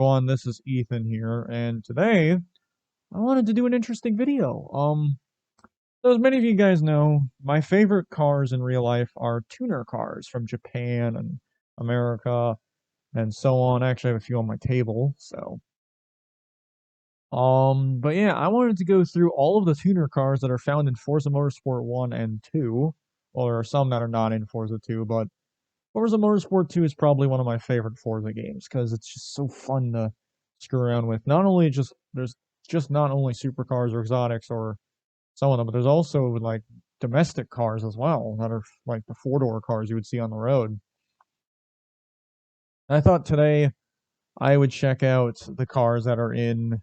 Everyone, this is Ethan here, and today I wanted to do an interesting video. So as many of you guys know, my favorite cars in real life are tuner cars from Japan and America and so on. I actually have a few on my table, so. But yeah, I wanted to go through all of the tuner cars that are found in Forza Motorsport 1 and 2. Well, there are some that are not in Forza 2, but Forza Motorsport 2 is probably one of my favorite Forza games because it's just so fun to screw around with. Not only just there's just not only supercars or exotics or some of them, but there's also like domestic cars as well that are like the four-door cars you would see on the road. And I thought today I would check out the cars that are in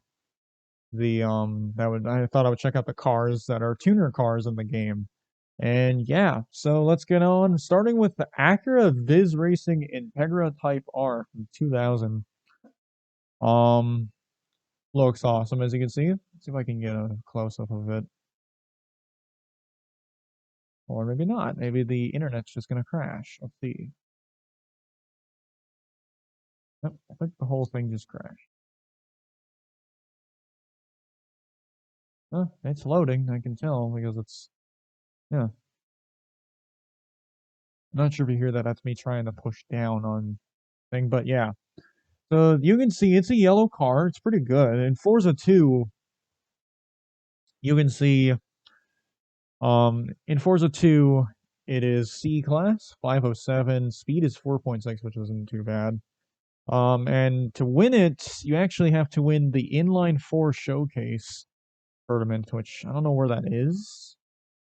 the I thought I would check out the cars that are tuner cars in the game. And yeah, so let's get on. Starting with the Acura Viz Racing Integra Type R from 2000. Um, Looks awesome as you can see. Let's see if I can get a close up of it. Or maybe not. Maybe the internet's just gonna crash. Let's see. Nope, I think the whole thing just crashed. It's loading, I can tell, because it's, yeah. Not sure if you hear that. That's me trying to push down on thing, but yeah. So you can see it's a yellow car. It's pretty good. In Forza 2, you can see in Forza 2, it is C class, 507. Speed is 4.6, which isn't too bad. And to win it, you actually have to win the Inline 4 Showcase tournament, which I don't know where that is.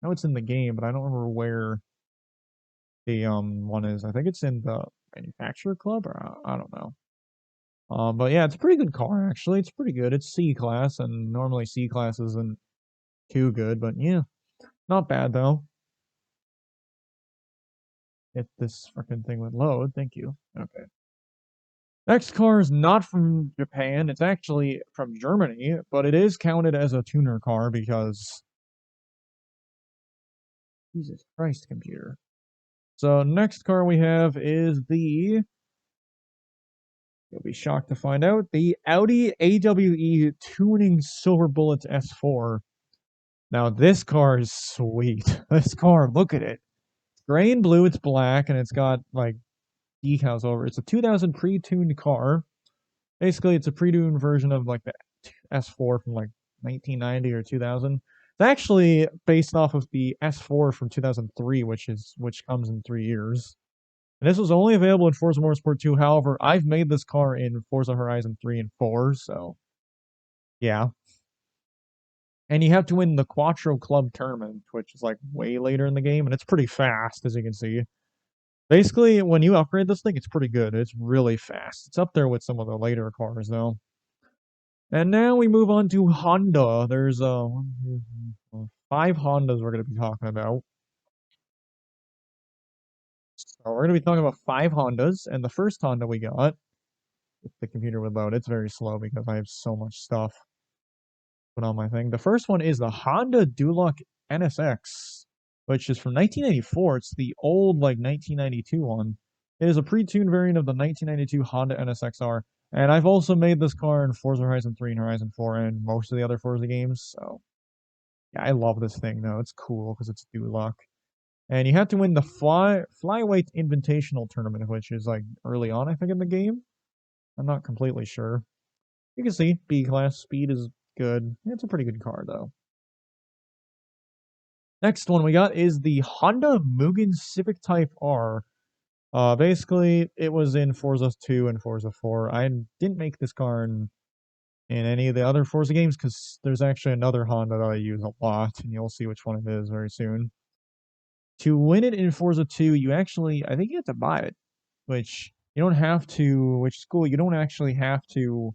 I know it's in the game, but I don't remember where the one is. I think it's in the Manufacturer Club, or I don't know. But yeah, it's a pretty good car, actually. It's pretty good. It's C class, and normally C class isn't too good, but yeah, not bad, though. If this freaking thing would load, thank you. Okay. Next car is not from Japan. It's actually from Germany, but it is counted as a tuner car because Jesus Christ, computer. So next car we have is the, you'll be shocked to find out, the Audi AWE Tuning Silver Bullet S4. Now this car is sweet. This car, look at it. It's gray and blue, it's black, and it's got like decals over. It's a 2000 pre-tuned car. Basically, it's a pre-tuned version of like the S4 from like 1990 or 2000. It's actually based off of the S4 from 2003, which comes in 3 years. And this was only available in Forza Motorsport 2. However, I've made this car in Forza Horizon 3 and 4, so yeah. And you have to win the Quattro Club tournament, which is like way later in the game, and it's pretty fast, as you can see. Basically, when you upgrade this thing, it's pretty good. It's really fast. It's up there with some of the later cars, though. And now we move on to Honda. There's 5 Hondas we're going to be talking about. So we're going to be talking about 5 Hondas, and the first Honda we got, if the computer would load, it's very slow because I have so much stuff put on my thing. The first one is the Honda Duluc Nsx, which is from 1994. It's the old, like, 1992 one. It is a pre-tuned variant of the 1992 Honda NSXR, and I've also made this car in Forza Horizon 3 and Horizon 4 and most of the other Forza games, so yeah, I love this thing, though. It's cool because it's Duluc. And you have to win the Flyweight Invitational Tournament, which is like early on, I think, in the game. I'm not completely sure. You can see B class speed is good. It's a pretty good car, though. Next one we got is the Honda Mugen Civic Type R. Basically, it was in Forza 2 and Forza 4. I didn't make this car in any of the other Forza games because there's actually another Honda that I use a lot, and you'll see which one it is very soon. To win it in Forza 2, you actually, I think you have to buy it, which you don't have to, which is cool. You don't actually have to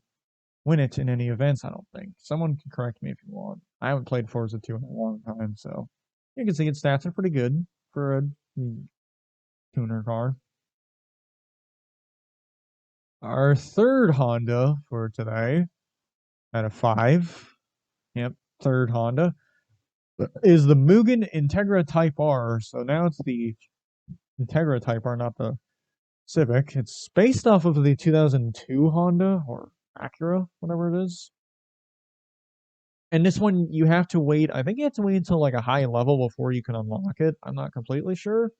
win it in any events, I don't think. Someone can correct me if you want. I haven't played Forza 2 in a long time, so you can see its stats are pretty good for a tuner car. Our third Honda for today, out of 5, yep, third Honda, is the Mugen Integra Type R. So now it's the Integra Type R, not the Civic. It's based off of the 2002 Honda, or Acura, whatever it is. And this one, you have to wait. I think you have to wait until like a high level before you can unlock it. I'm not completely sure.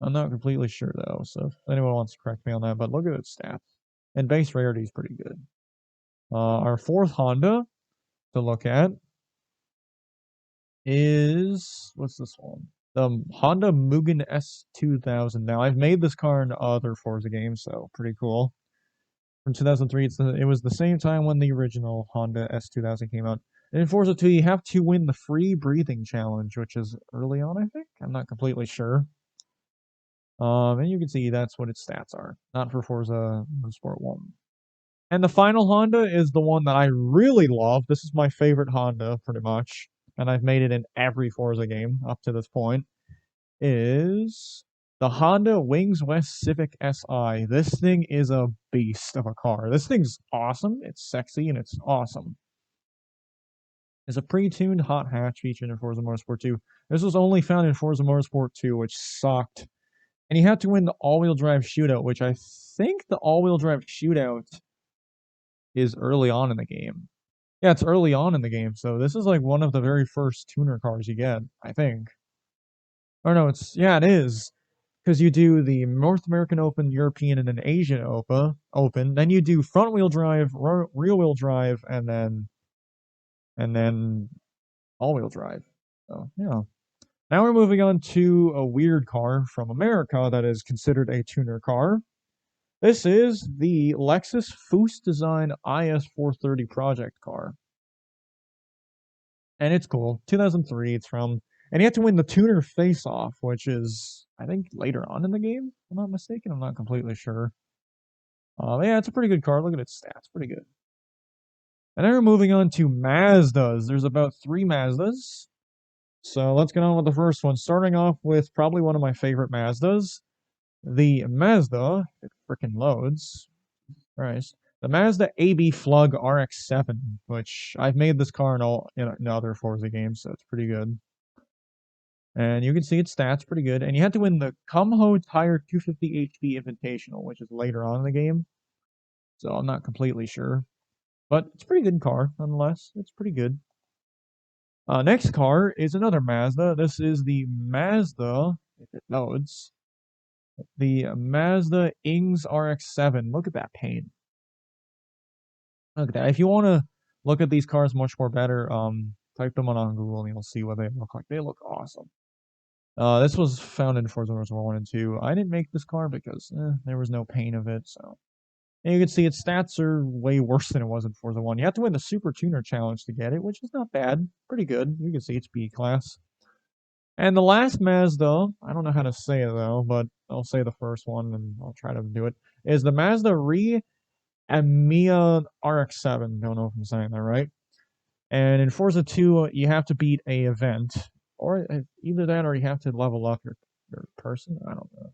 Though. So if anyone wants to correct me on that, but look at its stats. And base rarity is pretty good. Our fourth Honda to look at is what's this one? The Honda Mugen S 2000. Now I've made this car in other Forza games, so pretty cool. From 2003, it was the same time when the original Honda S 2000 came out. And in Forza 2, you have to win the free breathing challenge, which is early on, I think. I'm not completely sure. And you can see that's what its stats are. Not for Forza Motorsport 1. And the final Honda is the one that I really love. This is my favorite Honda, pretty much. And I've made it in every Forza game up to this point. Is the Honda Wings West Civic Si. This thing is a beast of a car. This thing's awesome. It's sexy and it's awesome. It's a pre-tuned hot hatch featured in Forza Motorsport 2. This was only found in Forza Motorsport 2, which sucked. And you have to win the all-wheel drive shootout, which I think the all-wheel drive shootout is early on in the game. Yeah, it's early on in the game, so this is like one of the very first tuner cars you get, I think. Or no, it is. Because you do the North American Open, European, and an Asian Open. Then you do front-wheel drive, rear-wheel drive, and then all-wheel drive. So, yeah. Now we're moving on to a weird car from America that is considered a tuner car. This is the Lexus Foose Design IS430 project car. And it's cool. 2003 it's from. And you have to win the tuner face-off, which is, I think, later on in the game, if I'm not mistaken. I'm not completely sure. Yeah, it's a pretty good car. Look at its stats. Pretty good. And then we're moving on to Mazdas. There's about 3 Mazdas. So let's get on with the first one. Starting off with probably one of my favorite Mazdas. The Mazda, it frickin' loads. Christ. The Mazda AB Flug RX-7, which I've made this car in other Forza games, so it's pretty good. And you can see its stats pretty good. And you have to win the Kumho Tire 250 HP Invitational, which is later on in the game. So I'm not completely sure. But it's a pretty good car, nonetheless. It's pretty good. Next car is another Mazda. This is the Mazda, if it loads, the Mazda Nsx RX-7. Look at that paint. Look at that. If you want to look at these cars much more better, type them on Google and you'll see what they look like. They look awesome. This was found in Forza Motorsport 1 and 2. I didn't make this car because there was no paint of it, so. And you can see its stats are way worse than it was in Forza 1. You have to win the Super Tuner Challenge to get it, which is not bad. Pretty good. You can see it's B class. And the last Mazda, I don't know how to say it though, but I'll say the first one and I'll try to do it, is the Mazda Amiya RX-7. Don't know if I'm saying that right. And in Forza 2, you have to beat a event. Or either that or you have to level up your person. I don't know.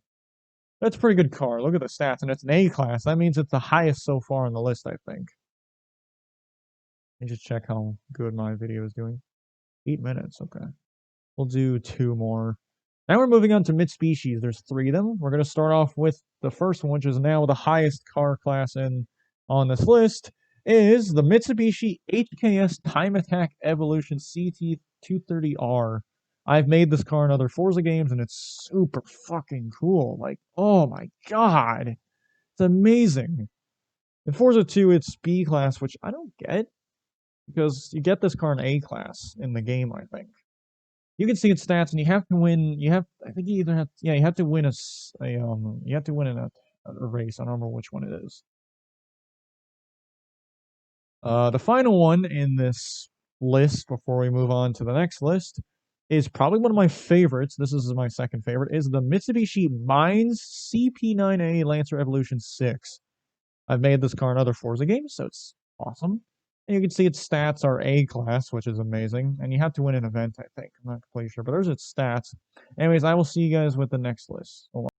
That's a pretty good car. Look at the stats. And it's an A class. That means it's the highest so far on the list, I think. Let me just check how good my video is doing. 8 minutes. Okay. We'll do 2 more. Now we're moving on to Mitsubishis. There's 3 of them. We're going to start off with the first one, which is now the highest car class on this list, is the Mitsubishi HKS Time Attack Evolution CT230R. I've made this car in other Forza games, and it's super fucking cool. Like, oh my god. It's amazing. In Forza 2, it's B class, which I don't get, because you get this car in A class in the game, I think. You can see its stats, and you have to win. I think you either have, you have to win you have to win in a race. I don't remember which one it is. The final one in this list, before we move on to the next list, is probably one of my favorites. This is my second favorite. Is the Mitsubishi Mines CP9A Lancer Evolution 6. I've made this car in other Forza games, so it's awesome. And you can see its stats are A class, which is amazing. And you have to win an event, I think. I'm not completely sure, but there's its stats. Anyways, I will see you guys with the next list.